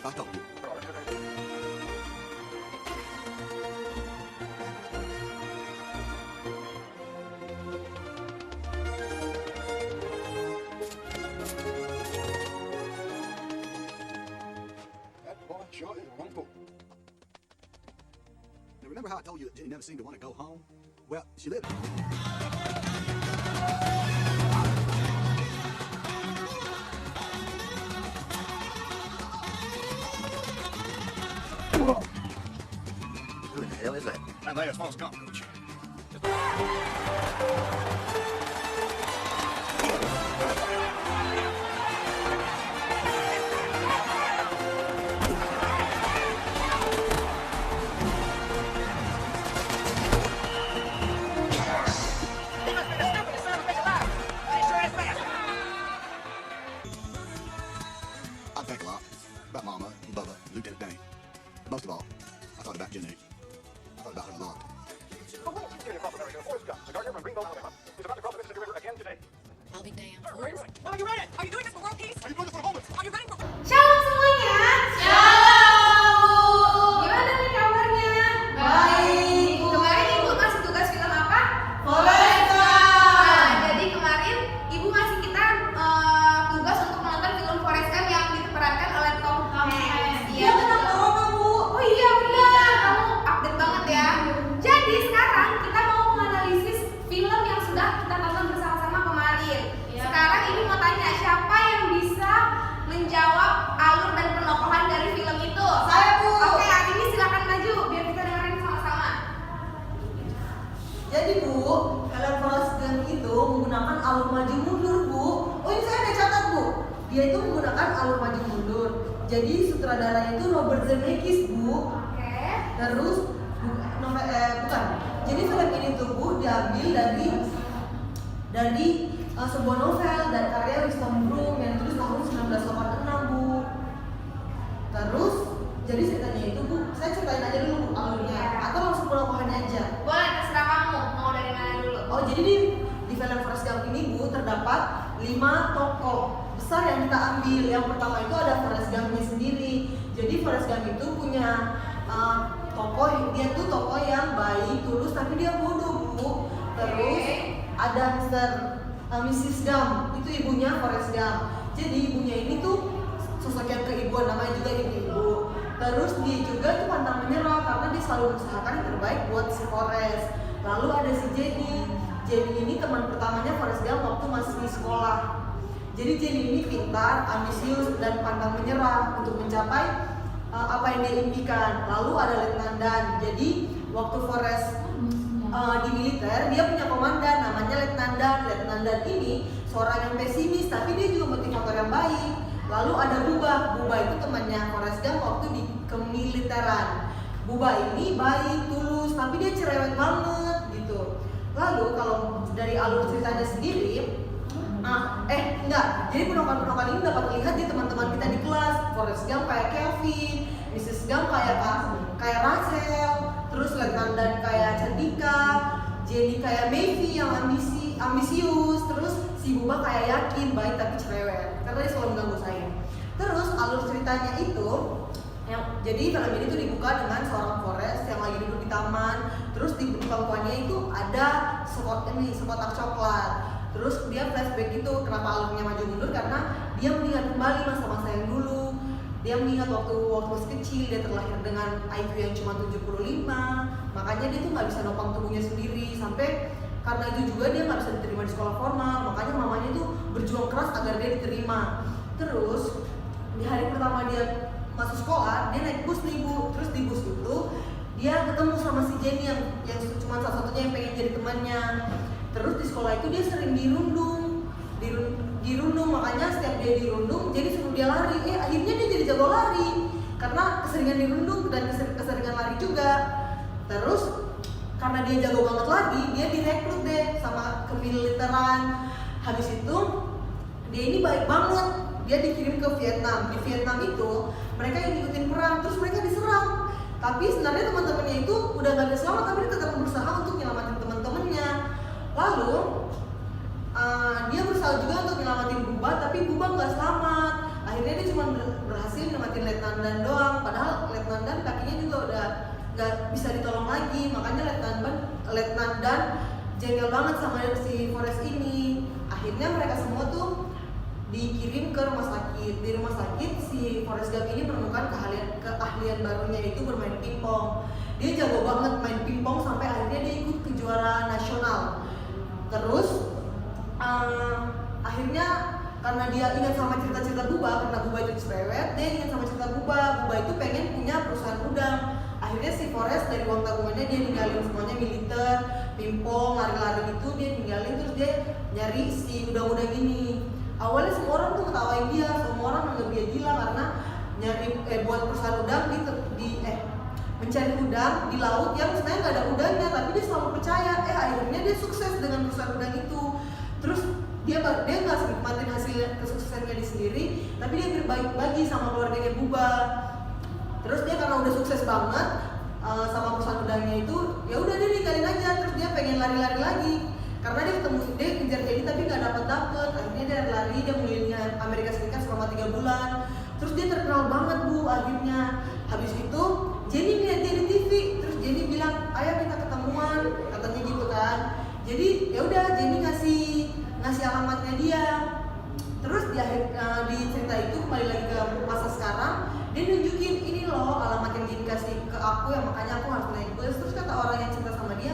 I told you. That boy sure is wonderful. Now remember how I told you that Jenny never seemed to want to go home? Well, she lived. Who the hell is that? That last false comp, coach. I think a lot about Mama and Bubba and Lieutenant Danny. Most of all, I thought about Jenny. I thought about her a lot. The world series across America, Forrest Gump, the gardener from Greenville, Alabama, is about to cross the Mississippi River again today. I'll be damned. Are you ready? Are you doing this for world peace? Are you doing this for the homeless? Are you running for... Shalom semuanya. Shalom. Gimana nih kabarnya? Baik. Kemarin Ibu ngasih tugas film apa? Forrest Gump. Nah, jadi kemarin Ibu ngasih kita tugas untuk menonton film Forrest Gump yang diperankan oleh Tom Hanks. Iya, benar corona, Bu. Oh iya, benar. Kamu update banget ya. Jadi sekarang kita mau menganalisis film yang sudah kita tonton bersama-sama kemarin. Sekarang Ibu mau tanya siapa yang bisa menjawab alur dan penokohan dari film itu? Saya, Bu. Oke, hari ini silakan maju biar kita dengerin sama-sama. Jadi Bu, film Forrest Gump itu menggunakan alur maju mundur, Bu. Oh ini saya ada catat, Bu. Dia itu menggunakan alur maju mundur. Jadi sutradaranya itu Robert Zemeckis, Bu. Oke. Terus bukan. Jadi film ini tuh Bu diambil dari sebuah novel dan karya Winston Bloom yang ditulis tahun 1986, Bu. Terus jadi ceritanya itu, Bu, saya ceritain aja dulu Bu alurnya atau langsung penokohannya aja. Boleh, terserah kamu. Mau dari mana dulu? Oh, jadi di film Forrest Gump ini, Bu, terdapat 5 tokoh besar yang kita ambil. Yang pertama itu ada Forrest Gump-nya sendiri. Jadi Forrest Gump itu punya tokoh, dia tuh tokoh yang baik, tulus, tapi dia bodoh, Bu. Terus ada Mrs. Gump, itu ibunya Forrest Gump. Jadi ibunya ini tuh sosok yang keibuan, namanya juga ibu. Terus dia juga tuh pantang menyerah karena dia selalu mengusahakan yang terbaik buat si Forrest. Lalu ada si Jenny. Jenny ini teman pertamanya Forrest Gump waktu masih di sekolah. Jadi Jenny ini pintar, ambisius, dan pantang menyerah untuk mencapai apa yang dia impikan. Lalu ada Letnan Dan. Jadi waktu Forrest di militer, dia punya komandan namanya Letnan Dan. Letnan Dan ini seorang yang pesimis, tapi dia juga motivator yang baik. Lalu ada Buba. Buba itu temannya Forrest Gump waktu di kemiliteran. Buba ini baik, tulus, tapi dia cerewet banget gitu. Lalu kalau dari alur ceritanya sendiri, enggak. Jadi penokohan-penokohan ini dapat dilihat di teman-teman kita di kelas. Forrest Gump kayak Kevin, Mrs. Gump kayak Rachel, terus Letnan Dan kayak Candika, Jenny kayak Maeve yang ambisius, terus si Buba kayak yakin, baik tapi cerewet karena dia selalu mengganggu saya. Terus alur ceritanya itu jadi film ini tuh dibuka dengan seorang Forrest yang lagi duduk di taman. Terus di bangkuannya itu ada sekotak coklat. Terus dia flashback gitu, kenapa alurnya maju mundur, karena dia mengingat kembali masa-masa yang dulu. Dia mengingat waktu masih kecil, dia terlahir dengan IQ yang cuma 75. Makanya dia tuh nggak bisa nopang tubuhnya sendiri. Sampai karena itu juga dia nggak bisa diterima di sekolah formal. Makanya mamanya tuh berjuang keras agar dia diterima. Terus di hari pertama dia masuk sekolah, dia naik bus nih, Bu. Terus di bus itu dia ketemu sama si Jenny yang cuma salah satunya yang pengen jadi temannya. Terus di sekolah itu dia sering dirundung, makanya setiap dia dirundung jadi suruh dia lari. Akhirnya dia jadi jago lari karena keseringan dirundung dan keseringan lari juga. Terus karena dia jago banget lagi, dia direkrut deh sama kemiliteran. Habis itu dia ini baik banget, dia dikirim ke Vietnam. Di Vietnam itu mereka yang ngikutin perang, terus mereka diserang. Tapi sebenarnya teman-temannya itu udah gak ada selamat, tapi dia tetap berusaha untuk nyelamatin teman-temannya. Lalu dia berusaha juga untuk nyelamatin Buba, tapi Buba nggak selamat. Akhirnya dia cuma cuma berhasil nyelamatin Letnan Dan doang, padahal Letnan Dan kakinya juga udah nggak bisa ditolong lagi. Makanya Letnan Dan jengkel banget sama si Forrest ini. Akhirnya mereka semua tuh dikirim ke rumah sakit. Di rumah sakit si Forrest Gump ini menemukan keahlian barunya, yaitu bermain pingpong. Dia jago banget main pingpong sampai akhirnya dia ikut kejuaraan nasional. Terus akhirnya karena dia ingat sama cerita-cerita Buba, karena Buba itu cerewet, dia ingat sama cerita Buba. Buba itu pengen punya perusahaan udang. Akhirnya si Forrest dari uang tabungannya dia ninggalin semuanya, militer, pingpong, lari-lari itu dia ninggalin, terus dia nyari si udang-udang ini. Awalnya semua orang tuh ketawain dia, semua orang nganggep dia gila karena nyari buat perusahaan udang mencari udang di laut yang sebenarnya nggak ada udangnya, tapi dia selalu percaya. Akhirnya dia sukses dengan perusahaan udang itu. Terus dia nggak nikmatin hasil kesuksesannya dia sendiri, tapi dia berbagi sama keluarganya Buba. Terus dia karena udah sukses banget sama perusahaan udangnya itu, ya udah dia ninggalin aja. Terus dia pengen lari-lari lagi karena dia kejar Jenny tapi nggak dapet. Akhirnya dia lari, dia melilingnya Amerika Serikat selama 3 bulan. Terus dia terkenal banget Bu. Akhirnya habis itu Jenny lihat dia di TV, terus Jenny bilang, ayo kita ketemuan, katanya gitu kan. Jadi ya udah Jenny ngasih alamatnya dia. Terus di cerita itu kembali lagi ke masa sekarang, dia nunjukin ini loh alamat yang Jenny kasih ke aku, yang makanya aku harus naik bus. Terus kata orang yang cerita sama dia,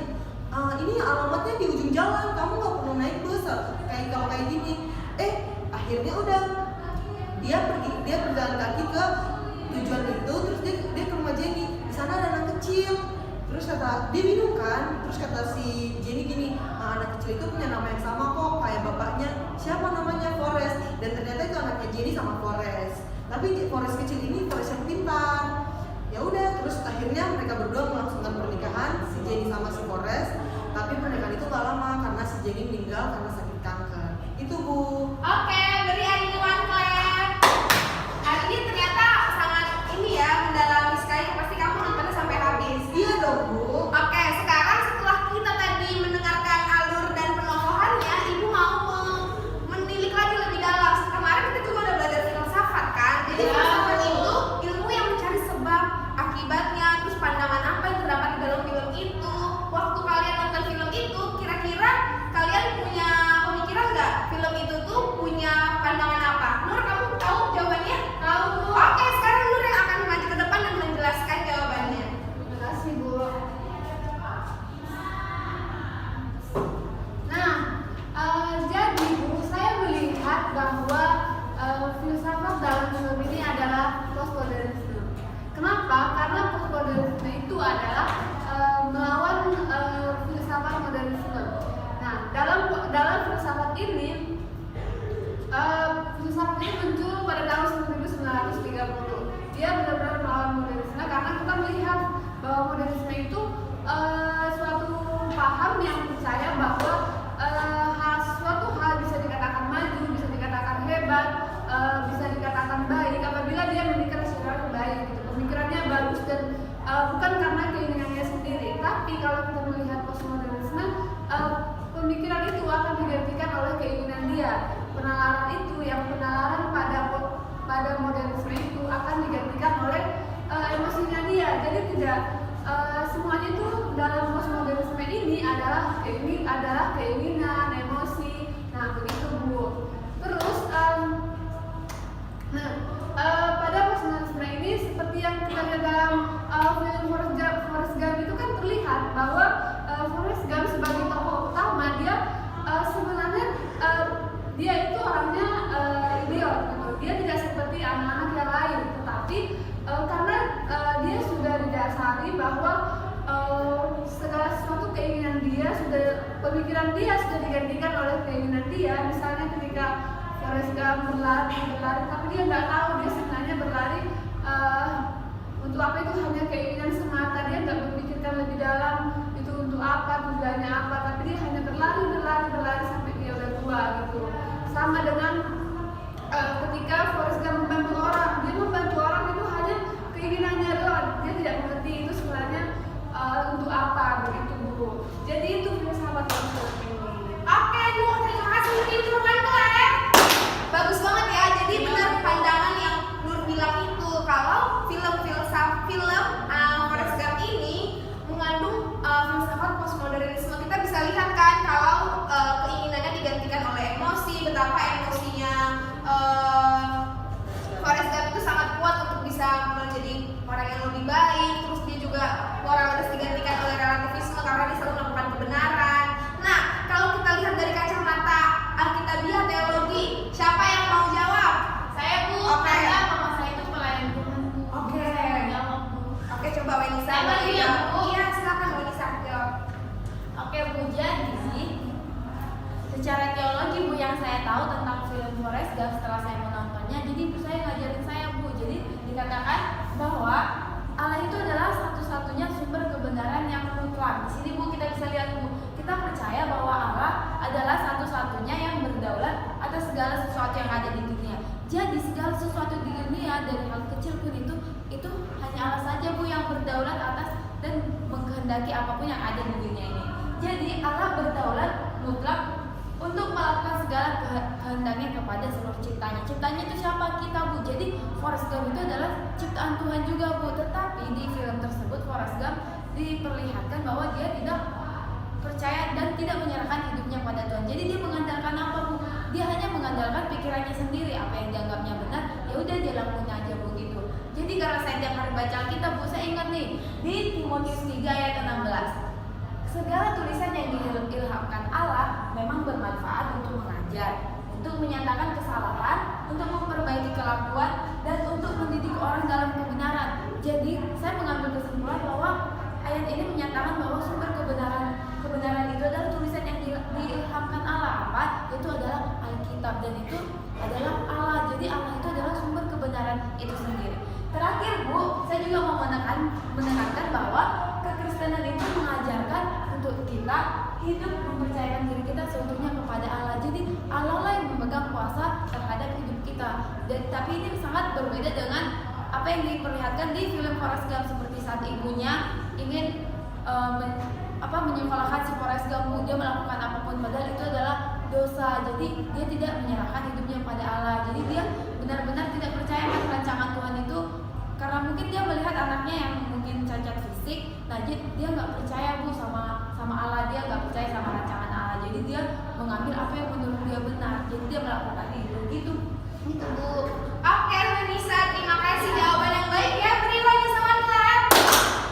ini alamatnya di ujung jalan, kamu nggak perlu naik bus kalau kayak gini. Akhirnya udah dia berjalan kaki ke tujuan itu. Terus dia ke rumah Jenny, di sana ada anak kecil. Terus kata dia bingung kan, terus kata si Jenny gini, anak kecil itu punya nama yang sama kok kayak bapaknya, siapa namanya? Forrest. Dan ternyata itu anaknya Jenny sama Forrest. Tapi Forrest kecil ini Forrest yang pintar. Ya udah, terus akhirnya mereka berdua melangsungkan pernikahan, si Jenny sama si Forrest. Tapi pernikahan itu gak lama karena si Jenny meninggal karena sakit kanker. Itu Bu. Oke, beri anyone clap. Hari ini ternyata sangat mendalami sekali. Pasti kamu nontonnya sampai habis. Iya dong Bu. Oke, sekarang setelah kita tadi mendengarkan alur dan penokohannya, Ibu mau menilik lagi lebih dalam. Kemarin kita juga udah belajar filsafat kan. Jadi filsafat itu ilmu yang mencari sebab, akibatnya, terus pandangan apa yang terdapat di dalam film itu. Waktu kalian nonton film itu, kira-kira kalian punya pemikiran nggak? Film itu tuh punya pandangan apa? Nur, kamu tahu jawabannya? Tahu. Oke, sekarang Nur yang akan maju ke depan dan menjelaskan jawabannya. Terima kasih Bu. Nah, jadi Bu, saya melihat bahwa filsafat dalam film ini adalah postmodernisme. Kenapa? Karena postmodernisme itu adalah melawan filsafat modernisme. Nah, dalam filsafat ini filsafat ini muncul pada tahun 1930. Dia benar-benar melawan modernisme karena kita melihat bahwa modernisme itu suatu paham yang percaya bahwa suatu hal bisa dikatakan maju, bisa dikatakan hebat, bisa dikatakan baik apabila dia memikir secara baik gitu. Pemikirannya bagus dan bukan karena keinginannya sendiri. Tapi kalau kita melihat postmodernisme, pemikiran itu akan digantikan oleh keinginan dia. Penalaran itu, yang penalaran pada modernisme itu akan digantikan oleh emosinya dia. Jadi tidak semuanya itu dalam postmodernisme ini adalah keinginan, emosi. Nah begitu Bu. Terus pada postmodernisme ini seperti yang kita lihat dalam film Forrest Gump itu kan terlihat bahwa Forrest Gump sebagai tokoh utama dia sebenarnya dia itu orangnya idiot gitu. Dia tidak seperti anak-anak yang lain, tetapi karena dia sudah didasari bahwa segala sesuatu keinginan dia pemikiran dia sudah digantikan oleh keinginan dia. Misalnya ketika Forrest Gump berlari, tapi dia nggak tahu dia sebenarnya berlari untuk apa, itu hanya keinginan semata. Dia nggak memikirkan lebih dalam itu untuk apa, tujuannya apa, tapi dia hanya berlari sampai dia udah tua gitu. Sama dengan ketika Forrest Gump membantu orang, dia membantu orang itu hanya keinginannya doang. Dia tidak mengerti itu sebenarnya untuk apa begitu Bu. Jadi itu filsafat yang ini. Oke, Nur, terima kasih. Bagus banget ya. Jadi benar pandangan yang postmodernisme kita bisa lihat kan kalau keinginannya digantikan oleh emosi, betapa emosinya Forrest Gump itu sangat kuat untuk bisa menjadi orang yang lebih baik. Terus dia juga moralitas digantikan oleh relativisme karena dia selalu melakukan kebenaran. Nah, kalau kita lihat dari kacamata Alkitabiah teologi, siapa yang mau jawab? Saya Bu, Oke. karena mama saya itu pelayan Tuhan Bu. Oke. Saya jawab Bu. Oke, coba Wenisa. Saya bagi ya, Bu. Iya, silakan Wenisa jawab. Oke Bu, jadi secara teologi Bu yang saya tahu tentang film Forrest Gump setelah saya menontonnya, jadi ibu saya ngajarin saya Bu, jadi dikatakan bahwa Allah itu adalah satu-satunya sumber kebenaran yang mutlak. Di sini Bu kita bisa lihat Bu, kita percaya bahwa Allah adalah satu-satunya yang berdaulat atas segala sesuatu yang ada di dunia. Jadi segala sesuatu di dunia dari hal kecil pun itu hanya Allah saja Bu yang berdaulat atas dan menghendaki apapun yang ada di dunia ini. Jadi Allah berdaulat mutlak untuk melakukan segala kehendaknya kepada seluruh ciptanya. Ciptanya itu siapa? Kita Bu. Jadi Forrest Gump itu adalah ciptaan Tuhan juga Bu. Tetapi di film tersebut Forrest Gump diperlihatkan bahwa dia tidak percaya dan tidak menyerahkan hidupnya pada Tuhan. Jadi dia mengandalkan apa Bu? Dia hanya mengandalkan pikirannya sendiri, apa yang dianggapnya benar, ya udah dia lakuin aja Bu gitu. Jadi karena saya tiap hari baca Alkitab Bu, saya ingat nih di Timotius 3 ayat 16. Segala tulisan yang diilhamkan Allah memang bermanfaat untuk mengajar, untuk menyatakan kesalahan, untuk memperbaiki kelakuan, dan untuk mendidik orang dalam kebenaran. Jadi saya mengambil kesimpulan bahwa ayat ini menyatakan bahwa sumber kebenaran itu adalah tulisan yang diilhamkan Allah. Apa? Itu adalah Alkitab, dan itu adalah Allah. Jadi Allah itu adalah sumber kebenaran itu sendiri. Terakhir Bu, saya juga mau menekankan bahwa kekristenan itu mengajarkan untuk kita hidup mempercayakan diri kita seutuhnya kepada Allah. Jadi Allah lah yang memegang kuasa terhadap hidup kita. Dan tapi ini sangat berbeda dengan apa yang diperlihatkan di film Forrest Gump, seperti saat ibunya ingin menyekolahkan si Forrest Gump, dia melakukan apapun padahal itu adalah dosa. Jadi dia tidak menyerahkan hidupnya pada Allah. Jadi dia benar-benar tidak percaya akan rancangan Tuhan itu, karena mungkin dia melihat anaknya yang mungkin cacat fisik. Nah dia nggak percaya Bu sama Allah, dia nggak percaya sama rancangan Allah. Jadi dia mengambil apa yang menurut dia benar. Jadi dia melakukan itu gitu Bu. Oke, Wenisa, terima kasih jawaban yang baik ya. Beri Wenisa clap.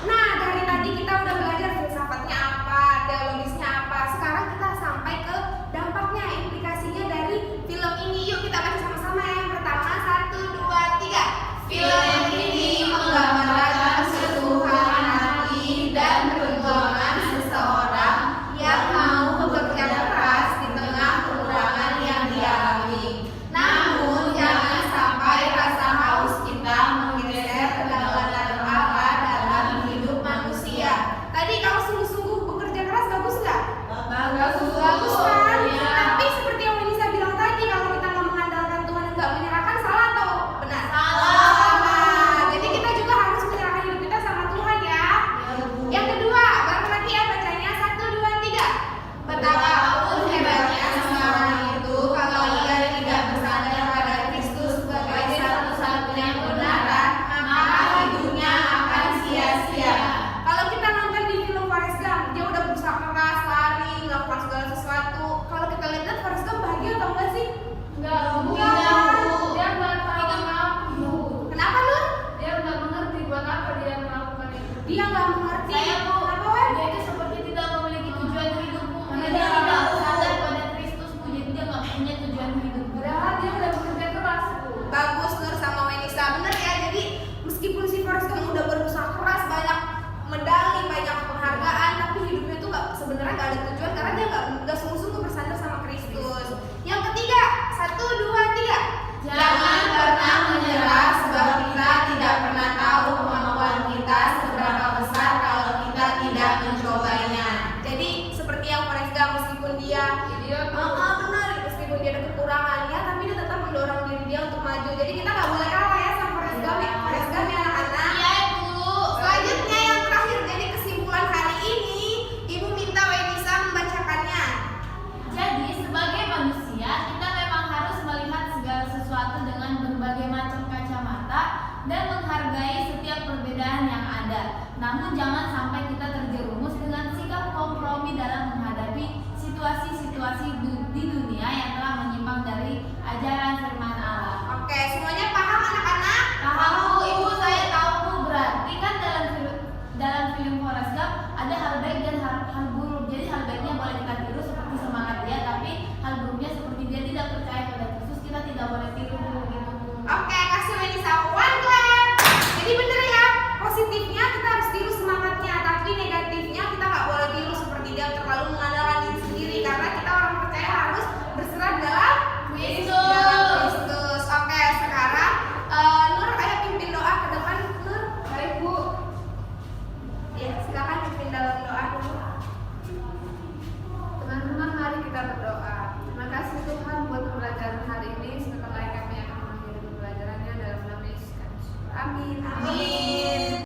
Nah, dari tadi kita udah belajar filsafatnya apa, teologisnya apa. Sekarang kita sampai ke dampaknya, implikasinya dari film ini. Yuk kita baca sama-sama ya. Yang pertama, 1, 2, 3. Film ini menggambarkan ketuhanan hati dan perjuangan seseorang yang mau bekerja keras di tengah kekurangan yang dialami. Namun jangan sampai rasa haus kita menggeser kedaulatan Allah dalam hidup manusia. Tadi kalau sungguh-sungguh bekerja keras bagus nggak? Bagus kan? Tapi seperti yang Wenisa bilang tadi, kalau kita nggak mengandalkan Tuhan dan nggak menyerahkan, salah atau benar? Salah. Jadi kita juga harus menyerahkan hidup kita sama Tuhan ya. Yang kedua, bareng lagi ya bacanya, 1, 2, 3. Betapapun hebatnya seseorang itu, kalau ia tidak bersandar pada Kristus sebagai satu-satunya kebenaran, maka hidupnya akan sia-sia. Kalau kita nonton di film Forrest Gump, dia udah berusaha keras, lari, melakukan segala sesuatu. Kalau kita lihat Forrest Gump bahagia atau enggak sih? Enggak Bu. Dia nggak tahu Bu. Kenapa Nur? Dia nggak mengerti buat apa dia melakukan itu. Dia nggak mengerti. Saya Bu, Kenapa Wen? dia itu seperti tidak memiliki tujuan hidup Bu. Karena dia tidak bersandar pada Kristus Bu. Jadi dia nggak punya tujuan hidup. Padahal dia udah bekerja keras Bu. Bagus Nur sama Wenisa, bener ya. Jadi meskipun si Forrest Gump udah berusaha keras, banyak medali, banyak penghargaan, tapi hidupnya tuh sebenarnya nggak ada tujuan karena dia nggak sungguh-sungguh bersandar sama Kristus. Yang ketiga, 1, 2, 3. Jangan pernah menyerah, sebab kita tidak pernah tahu kemampuan kita seberapa besar kalau kita tidak mencobanya. Jadi seperti yang Forrest Gump, meskipun dia benar, meskipun dia ada kekurangannya, tapi dia tetap mendorong diri dia untuk maju. Jadi kita nggak boleh kalah ya sama Forrest Gump ya, anak-anak. Iya Bu. Selanjutnya yang terakhir, jadi kesimpulan hari ini, Ibu minta Wenisa membacakannya. Jadi sebagai manusia kita memang harus melihat segala sesuatu dengan berbagai macam kacamata dan menghargai setiap perbedaan yang ada. Namun jangan sampai kita terjerumus dengan hal buruk. Jadi hal baiknya boleh kita tiru seperti semangat dia, tapi hal buruknya seperti dia tidak percaya pada Kristus, kita tidak boleh tiru gitu. Oke, kasih Melisa one